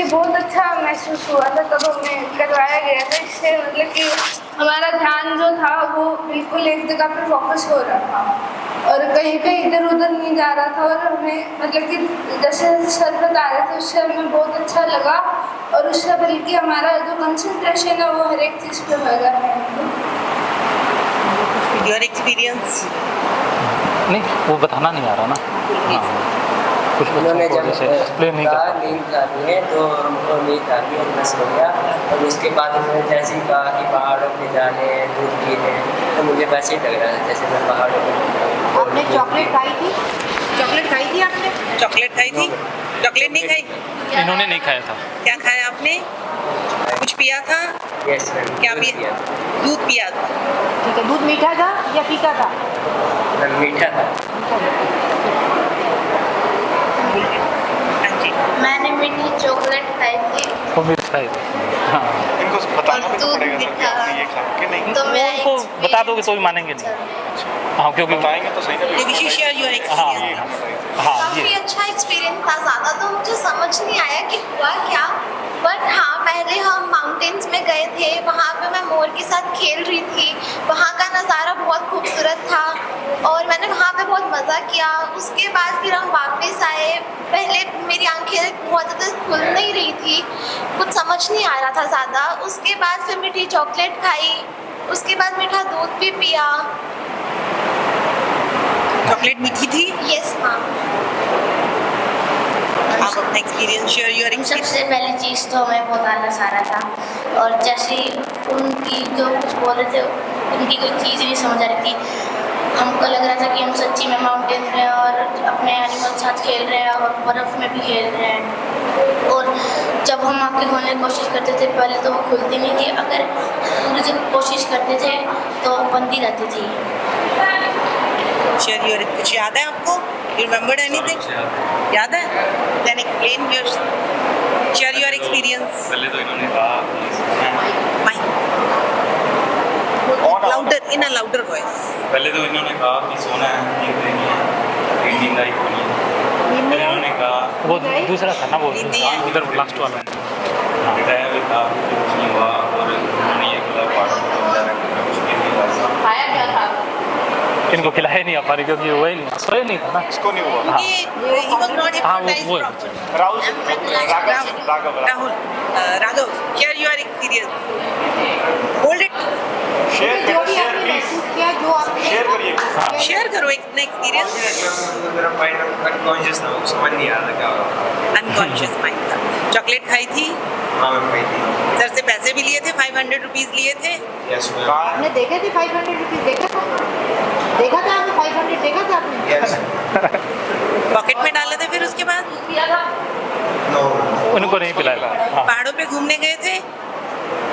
बहुत अच्छा महसूस हुआ था तब हमें करवाया गया था। इससे मतलब कि हमारा ध्यान जो था वो बिल्कुल एक जगह पे फोकस हो रहा था और कहीं पे इधर उधर नहीं जा रहा था। और हमें मतलब कि जैसे सर बता रहे थे उससे हमें बहुत अच्छा लगा और उससे बल्कि हमारा जो कंसंट्रेशन है वो हर एक चीज़ पे होगा। Your experience? नहीं, वो बताना नहीं आ रहा ना। कुछ उन्होंने जब एक्सप्लेन नहीं कहा कर नींद आनी है तो हमको नींद आ गई, मैं सो गया। और उसके बाद उन्होंने जैसे ही कहा कि पहाड़ों पे जाने हैं, दूध पीने हैं, तो मुझे वैसे ही लग रहा था जैसे मैं पहाड़ों पे। आपने चॉकलेट खाई थी? चॉकलेट खाई थी आपने? चॉकलेट खाई थी? चॉकलेट नहीं खाई? इन्होंने नहीं खाया था। क्या खाया आपने? कुछ पिया था? Yes ma'am. क्या पिया? दूध पिया था। ठीक है, दूध मीठा था या फीका था? मीठा था। हाँ जी। मैंने मीठी चॉकलेट खाई थी। वो मिर्च खाई थी। हाँ, इनको बताना भी तो पड़ेगा सर कि आपने ये खाया कि नहीं। तो मेरा उनको बता दोगे तो भी मानेंगे नहीं। हाँ, क्योंकि बताएंगे तो सही ना। Wish share your experience. हाँ, काफ़ी ये अच्छा एक्सपीरियंस था। ज़्यादा तो मुझे समझ नहीं आया कि हुआ क्या, बट हाँ पहले हम माउंटेन्स में गए थे, वहाँ पे मैं मोर के साथ खेल रही थी। वहाँ का नज़ारा बहुत खूबसूरत था और मैंने वहाँ पे बहुत मज़ा किया। उसके बाद फिर हम वापस आए। पहले मेरी आंखें बहुत ज़्यादा खुल नहीं रही थी, कुछ समझ नहीं आ रहा था ज़्यादा। उसके बाद फिर मीठी चॉकलेट खाई, उसके बाद मीठा दूध भी पिया। चॉकलेट मीठी थी? Yes ma'am. आप अपना एक्सपीरियंस शेयर योर एक्सपीरियंस। सबसे पहली चीज़ तो हमें बहुत आलस आ रहा था और जैसे उनकी जो कुछ बोल रहे थे उनकी कोई चीज़ नहीं समझ आ रही थी। हमको लग रहा था कि हम सच्ची में माउंटेन्स में और अपने एनिमल के साथ खेल रहे हैं और बर्फ़ में भी खेल रहे हैं। और जब हम आँखें खोलने की कोशिश करते थे पहले तो वो खुलती नहीं थी, अगर पूरी जब कोशिश करते थे तो बंदी रहती थी। शेयर योर, कुछ याद है आपको? You remembered anything? याद है? Then explain your, share your experience. पहले तो इन्होंने कहा louder, in a louder voice. पहले तो इन्होंने कहा कि सोना है, नींद नहीं है, नींद आई नहीं है। फिर इन्होंने कहा वो दूसरा था ना, वो हिंदी है। उधर लास्ट वाला। बताया भी था कुछ नहीं हुआ और उन्होंने ये बोला पहाड़ों पर जा रहे हैं, कुछ भी नहीं हुआ। खाया क्या था? इनको खिलाया नहीं आप क्योंकि वही नहीं सोए नहीं था ना। इसको नहीं हुआ। हाँ। He was not हाँ, hypnotized वो properly. Rahul Raghav Raghav, share your experience. Hold it. Share जो भी शेयर आपने प्लीज महसूस किया, जो आपने शेयर करिए। Share करो अपना एक्सपीरियंस। मेरा माइंड अनकॉन्शियस था, समझ नहीं आ रहा क्या हो रहा था। अनकॉन्शियस माइंड था। चॉकलेट खाई थी? हाँ मैं खाई थी। सर से पैसे भी लिए थे, 500 रुपीज़ लिए थे। Yes ma'am. आपने देखे थे 500 रुपीज़? देखा था आपने 500 देखा था आपने? यस। पॉकेट में डाले थे, फिर उसके बाद नो। उनको नहीं पिलाया। हाँ पहाड़ों पे घूमने गए थे।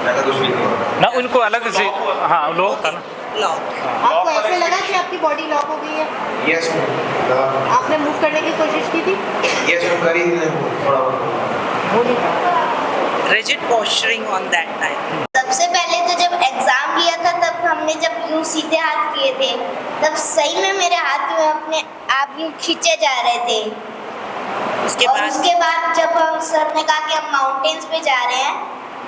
मैं तो कुछ भी नहीं हुआ। ना, उनको अलग से। हाँ, लोग था ना। लॉक। आपको ऐसे लगा कि आपकी बॉडी लॉक हो गई है? Yes ma'am. आपने मूव करने की कोशिश की थी? यस मैम करी थी थोड़ा बहुत। वो नहीं था। Rigid posturing on that time. सबसे पहले तो जब एग्ज़ाम लिया था तब हमने जब यूँ सीधे हाथ किए थे तब सही में मेरे हाथ में अपने आप यूँ खींचे जा रहे थे। उसके और बाद उसके बाद जब हम सर ने कहा कि हम माउंटेन्स पे जा रहे हैं,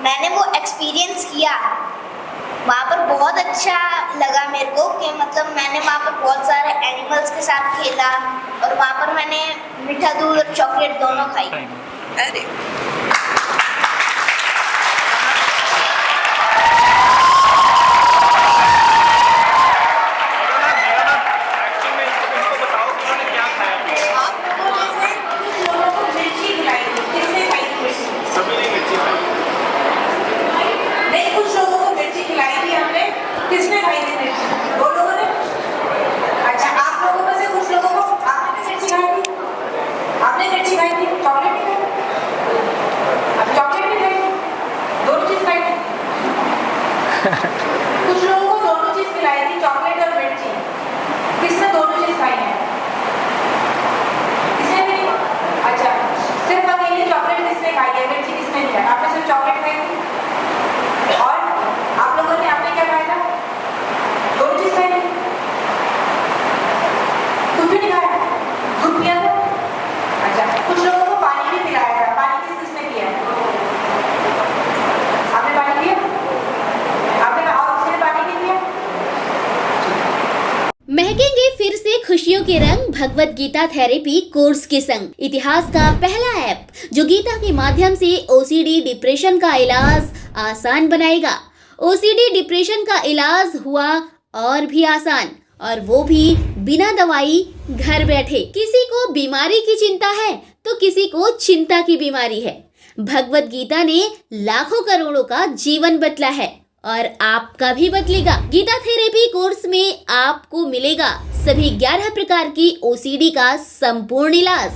मैंने वो एक्सपीरियंस किया। वहाँ पर बहुत अच्छा लगा मेरे को कि मतलब मैंने वहाँ पर बहुत सारे एनिमल्स के साथ खेला और वहाँ पर मैंने मीठा दूध और चॉकलेट दोनों खाई। अरे सभी ने मिर्ची खाई। नहीं, कुछ लोगों को मिर्ची खिलाई थी हमने। किसने खाई थी मिर्ची? दो लोगों ने? अच्छा, आप लोगों में से कुछ लोगों को आपने भी मिर्ची खाई थी? आपने मिर्ची खाई थी? चॉकलेट नहीं खाई? अब चॉकलेट नहीं खाई थी? दोनों चीज खाई थी? कुछ लोगों को दोनों चीज खिलाई थी, चॉकलेट और मिर्ची। किसने दोनों चीज खाई है? किसने भी नहीं? अच्छा, सिर्फ अकेले चॉकलेट किसने खाई है, मिर्ची किसने नहीं खाई? आपने सिर्फ चॉकलेट खाई थी? और आप लोगों ने आपने क्या खाया था? दोनों चीज खाई थी? कुछ भी नहीं खाया? दूध पिया था? अच्छा, कुछ लोगों को पानी भी पिलाया था। पानी किसने पिया है? के रंग भगवत गीता थेरेपी कोर्स के संग। इतिहास का पहला ऐप जो गीता के माध्यम से ओसीडी डिप्रेशन का इलाज आसान बनाएगा। ओसीडी डिप्रेशन का इलाज हुआ और भी आसान, और वो भी बिना दवाई, घर बैठे। किसी को बीमारी की चिंता है तो किसी को चिंता की बीमारी है। भगवत गीता ने लाखों करोड़ों का जीवन बदला है और आपका भी बदलेगा। गीता थेरेपी कोर्स में आपको मिलेगा सभी 11 प्रकार की ओसीडी का संपूर्ण इलाज,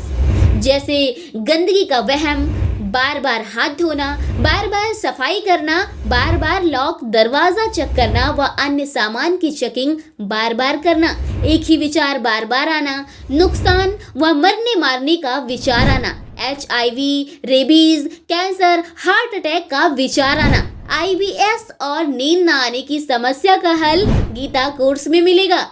जैसे गंदगी का वहम, बार बार हाथ धोना, बार बार सफाई करना, बार बार लॉक दरवाजा चेक करना व अन्य सामान की चेकिंग बार बार करना, एक ही विचार बार बार आना, नुकसान व मरने मारने का विचार आना, HIV, rabies, cancer, heart attack का विचार आना, IBS और नींद न आने की समस्या का हल गीता कोर्स में मिलेगा।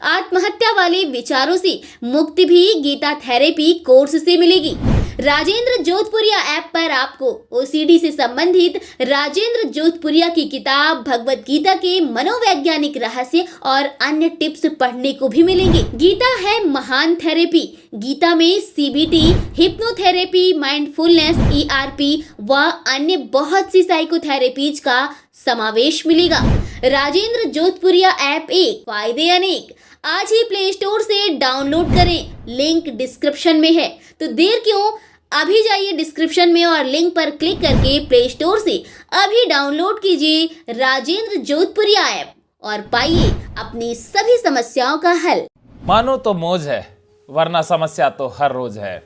आत्महत्या वाले विचारों से मुक्ति भी गीता थेरेपी कोर्स से मिलेगी। राजेंद्र जोधपुरिया ऐप पर आपको ओसीडी से संबंधित राजेंद्र जोधपुरिया की किताब भगवत गीता के मनोवैज्ञानिक रहस्य और अन्य टिप्स पढ़ने को भी मिलेंगे। गीता है महान थेरेपी। गीता में CBT, हिप्नोथेरेपी, माइंडफुलनेस, ERP व अन्य बहुत सी साइकोथेरेपीज का समावेश मिलेगा। राजेंद्र जोधपुरिया ऐप एक, फायदे अनेक। आज ही प्ले स्टोर से डाउनलोड करें, लिंक डिस्क्रिप्शन में है। तो देर क्यों, अभी जाइए डिस्क्रिप्शन में और लिंक पर क्लिक करके प्ले स्टोर से अभी डाउनलोड कीजिए राजेंद्र जोधपुरिया ऐप और पाइए अपनी सभी समस्याओं का हल। मानो तो मौज है, वरना समस्या तो हर रोज है।